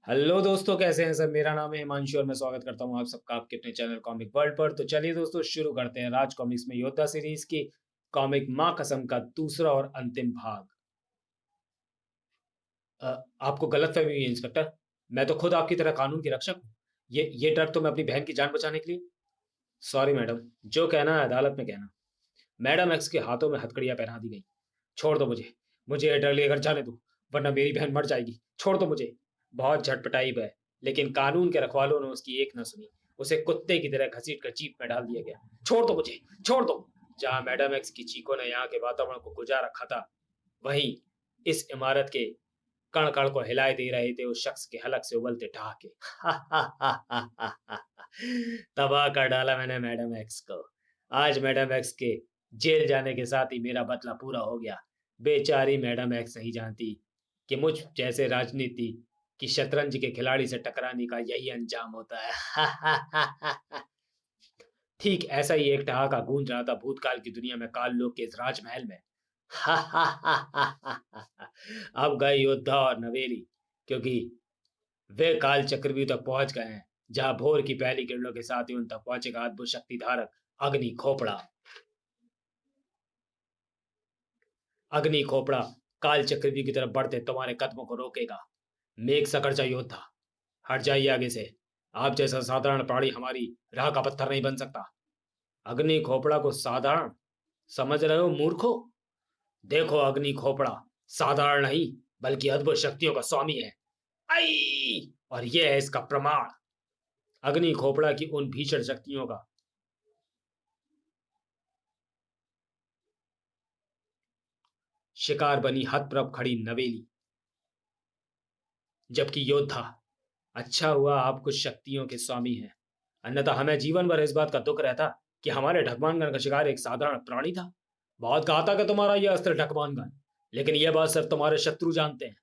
Hello दोस्तों, कैसे हैं सब? मेरा नाम है हिमांशु और मैं स्वागत करता हूँ आप सबका आपके अपने चैनल कॉमिक वर्ल्ड पर। तो चलिए दोस्तों, शुरू करते हैं राज कॉमिक्स में योद्धा सीरीज की कॉमिक माँ कसम का दूसरा और अंतिम भाग। आपको गलतफहमी हुई है इंस्पेक्टर। मैं तो खुद आपकी तरह कानून की रक्षक हूँ। ये डर तो मैं अपनी बहन की जान बचाने के लिए। सॉरी मैडम, जो कहना है अदालत में कहना। मैडम एक्स के हाथों में हथकड़ियां पहना दी गई। छोड़ दो मुझे। मुझे ये डर लेकर जाने दो, वरना मेरी बहन मर जाएगी। छोड़ दो मुझे। बहुत झटपटाई वह, लेकिन कानून के रखवालों ने उसकी एक न सुनी। उसे कुत्ते की तरह घसीट कर जीप में डाल दिया गया। छोड़ दो मुझे, छोड़ दो। जहां मैडम एक्स की चीखों ने यहाँ के वातावरण को गुजा रखा था, वहीं इस इमारत के कण कण को हिलाए दे रहे थे उस शख्स के हलक से उबलते ठहाके। तबाह कर डाला मैंने मैडम एक्स को। आज मैडम एक्स के जेल जाने के साथ ही मेरा बदला पूरा हो गया। बेचारी मैडम एक्स नहीं जानती कि मुझ जैसे राजनीति की शतरंज के खिलाड़ी से टकराने का यही अंजाम होता है। ठीक ऐसा ही एक ठहाका गूंज रहा था भूतकाल की दुनिया में, काल लोक के इस राजमहल में। अब गए योद्धा और नवेली, क्योंकि वे काल चक्रव्यूह तक पहुंच गए हैं, जहां भोर की पहली किरणों के साथ ही उन तक पहुंचेगा अद्भुत शक्ति धारक अग्नि खोपड़ा। अग्नि खोपड़ा काल चक्रव्यूह की तरफ बढ़ते तुम्हारे कदमों को रोकेगा। मेघ सकरजा योद्धा, हट जाइए आगे से। आप जैसा साधारण प्राणी हमारी राह का पत्थर नहीं बन सकता। अग्नि खोपड़ा को साधारण समझ रहे हो मूर्खो? देखो, अग्नि खोपड़ा साधारण नहीं बल्कि अद्भुत शक्तियों का स्वामी है। आई! और यह है इसका प्रमाण। अग्नि खोपड़ा की उन भीषण शक्तियों का शिकार बनी हतप्रभ खड़ी नवेली, जबकि योद्धा, अच्छा हुआ आप कुछ शक्तियों के स्वामी हैं, अन्यथा हमें जीवन भर इस बात का दुख रहता कि हमारे ढकमानगन का शिकार एक साधारण प्राणी था। बहुत घातक है तुम्हारा यह अस्त्र ढकमानगन, लेकिन यह बात सिर्फ तुम्हारे शत्रु जानते हैं।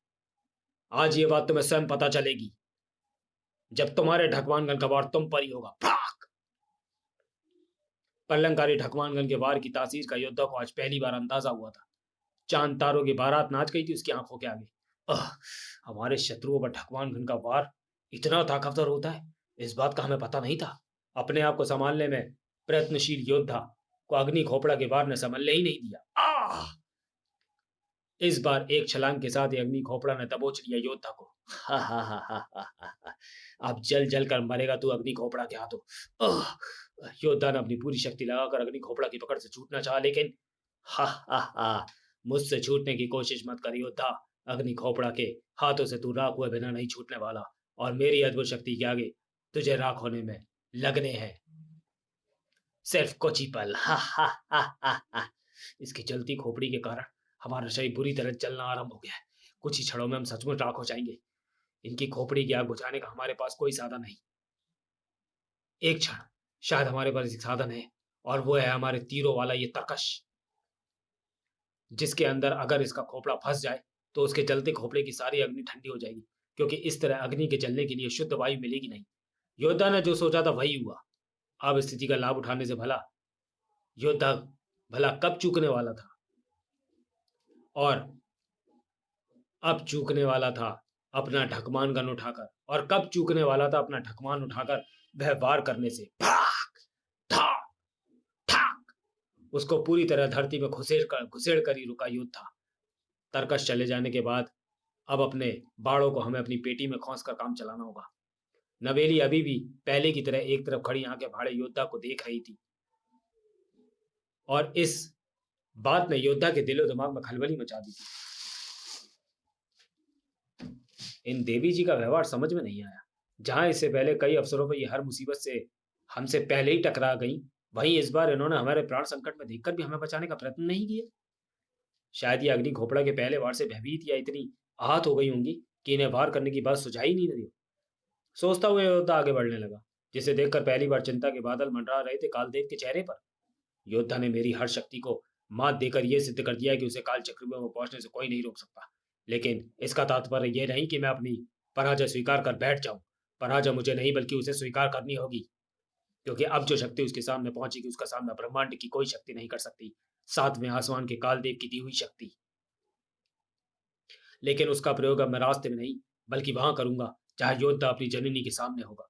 आज ये बात तुम्हें स्वयं पता चलेगी, जब तुम्हारे ढकवानगन का वार तुम पर ही होगा। भाग! पल्लंकारी ढकवानगन के वार की तासीर का योद्धा को आज पहली बार अंदाजा हुआ था। चांद तारों की बारात नाच गई थी उसकी आंखों के आगे। अह, हमारे शत्रुओं पर ढकवानगन का वार इतना ताकतवर होता है, इस बात का हमें पता नहीं था। अपने आप को संभालने में प्रयत्नशील योद्धा को अग्नि खोपड़ा के वार ने संभलने ही नहीं दिया। आह! इस बार एक छलांग के साथ ही अग्नि खोपड़ा ने दबोच लिया योद्धा को। हा हा हा हा हा हा हा। अब जल जल कर मरेगा तू अग्नि खोपड़ा के हाथों। आह! योद्धा ने अपनी पूरी शक्ति लगाकर अग्नि खोपड़ा की पकड़ से छूटना चाहा, लेकिन हा हा हा, मुझसे छूटने की कोशिश मत कर योद्धा। अग्नि खोपड़ा के हाथों से तू राख हुए बिना नहीं छूटने वाला, और मेरी अद्भुत शक्ति के आगे तुझे राख होने में लगने हैं सिर्फ कुछ ही पल। हा हा हा हा हा। इसकी जलती खोपड़ी के कारण हमारा शरीर बुरी तरह जलना आरंभ हो गया है। कुछ ही क्षणों में हम सचमुच राख हो जाएंगे। इनकी खोपड़ी की आग बुझाने का हमारे पास कोई साधन नहीं। एक क्षण, शायद हमारे पास एक साधन है, और वो है हमारे तीरों वाला ये तरकश, जिसके अंदर अगर इसका खोपड़ा फंस जाए तो उसके जलते खोपड़े की सारी अग्नि ठंडी हो जाएगी, क्योंकि इस तरह अग्नि के जलने के लिए शुद्ध वायु मिलेगी नहीं। योद्धा ने जो सोचा था वही हुआ। अब स्थिति का लाभ उठाने से योद्धा भला कब चूकने वाला था, और अब चूकने वाला था अपना ढकमान गन उठाकर, और कब चूकने वाला था अपना ढकमान उठाकर वह वार करने से। भाग! धाक! ठाक! उसको पूरी तरह धरती में घुसेड़ कर ही रुका योद्धा। तरकश चले जाने के बाद अब अपने बाड़ों को हमें अपनी पेटी में खोस कर काम चलाना होगा। नवेली अभी भी पहले की तरह एक तरफ खड़ी आंखें फाड़े योद्धा को देख रही थी, और इस बात ने योद्धा के दिलो दिमाग में खलबली मचा दी थी। इन देवी जी का व्यवहार समझ में नहीं आया। जहां इससे पहले कई अवसरों पर ये हर मुसीबत से हमसे पहले ही टकरा गई, वहीं इस बार इन्होंने हमारे प्राण संकट में देखकर भी हमें बचाने का प्रयत्न नहीं किया। शायद ये अग्नि खोपड़ा के पहले वार से भयभीत या इतनी आहत हो गई होंगी कि इन्हें वार करने की बात सुझाई नहीं रही। सोचता हुआ योद्धा आगे बढ़ने लगा, जिसे देखकर पहली बार चिंता के बादल मंडरा रहे थे कालदेव के चेहरे पर। योद्धा ने मेरी हर शक्ति को मात देकर यह सिद्ध कर दिया कि उसे काल चक्रव्यूह में पहुंचने से कोई नहीं रोक सकता। लेकिन इसका तात्पर्य यह नहीं कि मैं अपनी पराजय स्वीकार कर बैठ जाऊं। पराजय मुझे नहीं बल्कि उसे स्वीकार करनी होगी, क्योंकि अब जो शक्ति उसके सामने पहुंचेगी उसका सामना ब्रह्मांड की कोई शक्ति नहीं कर सकती, सातवें आसमान के कालदेव की दी हुई शक्ति। लेकिन उसका प्रयोग अब मैं रास्ते में नहीं बल्कि वहां करूंगा जहां योद्धा अपनी जननी के सामने होगा।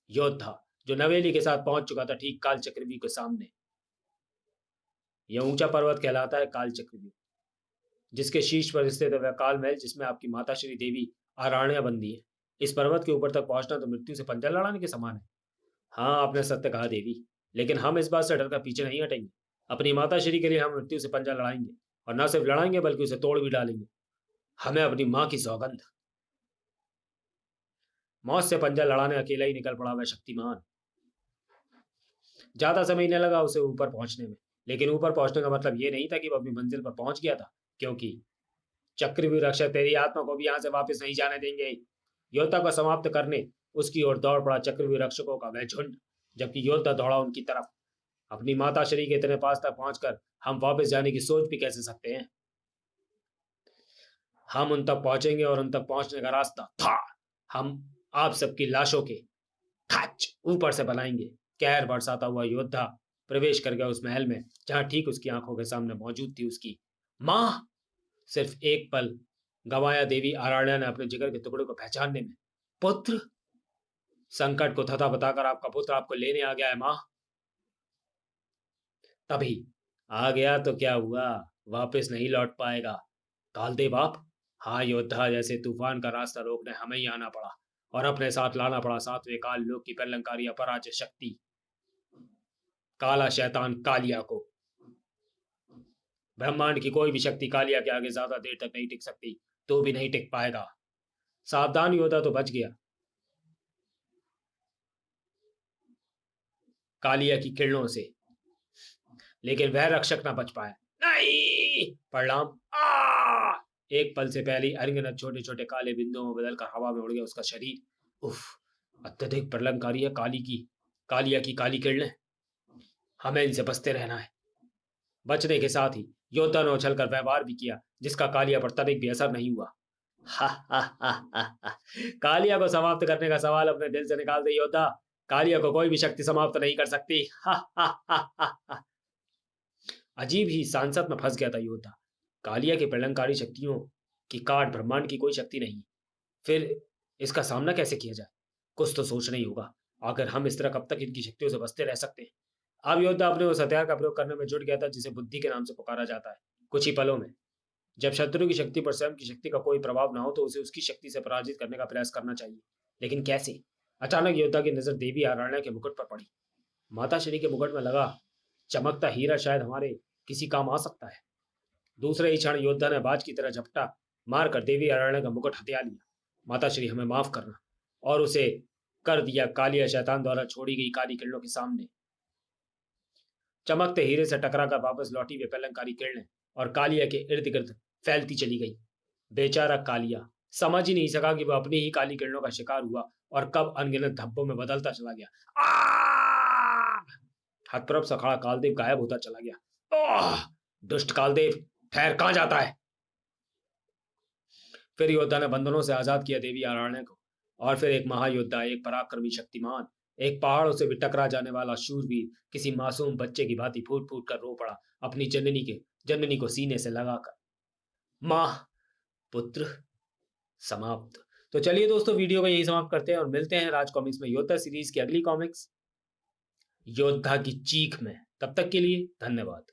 योद्धा जो नवेली के साथ पहुंच चुका था ठीक काल चक्रव्यूह के सामने। यह ऊंचा पर्वत कहलाता है काल चक्रव्यूह, जिसके शीर्ष पर स्थित है वह काल महल जिसमें आपकी माता श्री देवी आराण्या बंदी है। इस पर्वत के ऊपर तक पहुंचना तो मृत्यु से पंजा लड़ाने के समान है। हाँ, आपने सत्य कहा देवी, लेकिन हम इस बात से डरकर पीछे नहीं हटेंगे। अपनी माता श्री के लिए हम मृत्यु से पंजा लड़ाएंगे, और न सिर्फ लड़ाएंगे बल्कि उसे तोड़ भी डालेंगे। हमें अपनी माँ की सौगंध। मौत से पंजा लड़ाने अकेला ही निकल पड़ा वह शक्तिमान। ज्यादा समय न लगा उसे ऊपर पहुंचने में, लेकिन ऊपर पहुंचने का मतलब ये नहीं था कि वह अपनी मंजिल पर पहुंच गया था, क्योंकि चक्रव्यूह रक्षक तेरी आत्मा को भी यहां से वापस नहीं जाने देंगे। योद्धा को समाप्त करने उसकी ओर दौड़ पड़ा चक्रव्यूह रक्षकों का वह झुंड, जबकि योद्धा दौड़ा उनकी तरफ। अपनी माता श्री के इतने पास तक पहुंचकर हम वापस जाने की सोच भी कैसे सकते हैं? हम उन तक पहुंचेंगे और उन तक पहुंचने का रास्ता था हम आप सबकी लाशों के खच ऊपर से बनाएंगे। कहर बरसाता हुआ योद्धा प्रवेश कर गया उस महल में जहां ठीक उसकी आंखों के सामने मौजूद थी उसकी मां। सिर्फ एक पल गवाया देवी आराण्या ने अपने जिगर के टुकड़े को पहचानने में। पुत्र, संकट को थता बताकर आपका पुत्र आपको लेने आ गया है मां। तभी आ गया तो क्या हुआ, वापस नहीं लौट पाएगा। कालदेव आप। हाँ योद्धा, जैसे तूफान का रास्ता रोकने हमें ही आना पड़ा और अपने साथ लाना पड़ा सातवें काल लोक की प्रलंकारी अपराज्य शक्ति काला शैतान कालिया को। ब्रह्मांड की कोई भी शक्ति कालिया के आगे ज्यादा देर तक नहीं टिक सकती, तो भी नहीं टिक पाएगा। सावधान योद्धा तो बच गया कालिया की किरणों से, लेकिन वह रक्षक ना बच पाया। नहीं, परिणाम एक पल से पहले अरिंगनत छोटे छोटे काले बिंदुओं में बदलकर हवा में उड़ गया उसका शरीर। उफ, अत्यधिक प्रलंकारी है कालिया की काली किरणें। हमें इनसे बचते रहना है। बचने के साथ ही योद्धा ने उछलकर व्यवहार भी किया जिसका कालिया पर तनिक भी असर नहीं हुआ। हा हा हा हा हा। कालिया को समाप्त करने का सवाल अपने दिल से निकाल दे योद्धा। कालिया को कोई भी शक्ति समाप्त नहीं कर सकती। हा हा हा हा हा। अजीब ही सांसत में फंस गया था योद्धा। कालिया की प्रलंकारी शक्तियों की काट ब्रह्मांड की कोई शक्ति नहीं, फिर इसका सामना कैसे किया जाए? कुछ तो सोचना ही होगा। अगर हम इस तरह कब तक इनकी शक्तियों से बचते रह सकते हैं? अब योद्धा अपने उस हथियार का प्रयोग करने में जुट गया था जिसे बुद्धि के नाम से पुकारा जाता है। कुछ ही पलों में जब शत्रु की शक्ति पर स्वयं की शक्ति का कोई प्रभाव ना हो तो उसे उसकी शक्ति से पराजित करने का प्रयास करना चाहिए, लेकिन कैसे? अचानक योद्धा की नजर देवी आराण्या के मुकुट पर पड़ी। माता श्री के मुकुट में लगा चमकता हीरा शायद हमारे किसी काम आ सकता है। दूसरे ही क्षण योद्धा ने बाज की तरह झपटा मारकर देवी आराण्या का मुकुट हथिया लिया। माता श्री, हमें माफ करना, और उसे कर दिया कालिया शैतान द्वारा छोड़ी गई काली किरणों के सामने। चमकते हीरे से टकराकर वापस लौटी वे प्रलंकारी किरणें और कालिया के इर्द गिर्द फैलती चली गई। बेचारा कालिया समझ ही नहीं सका कि वह अपनी ही काली किरणों का शिकार हुआ और कब अनगिनत धब्बों में बदलता चला गया। हथप्रभ सा खड़ा कालदेव गायब होता चला गया। दुष्ट कालदेव, ठहर, कहां जाता है? फिर योद्धा ने बंधनों से आजाद किया देवी आराण्य को, और फिर एक महायोद्धा, एक पराक्रमी शक्तिमान, एक पहाड़ों से भी टकरा जाने वाला शूरवीर किसी मासूम बच्चे की भांति फूट फूट कर रो पड़ा अपनी जननी को सीने से लगाकर। मां, पुत्र, समाप्त। तो चलिए दोस्तों, वीडियो को यही समाप्त करते हैं और मिलते हैं राज कॉमिक्स में योद्धा सीरीज की अगली कॉमिक्स योद्धा की चीख में। तब तक के लिए धन्यवाद।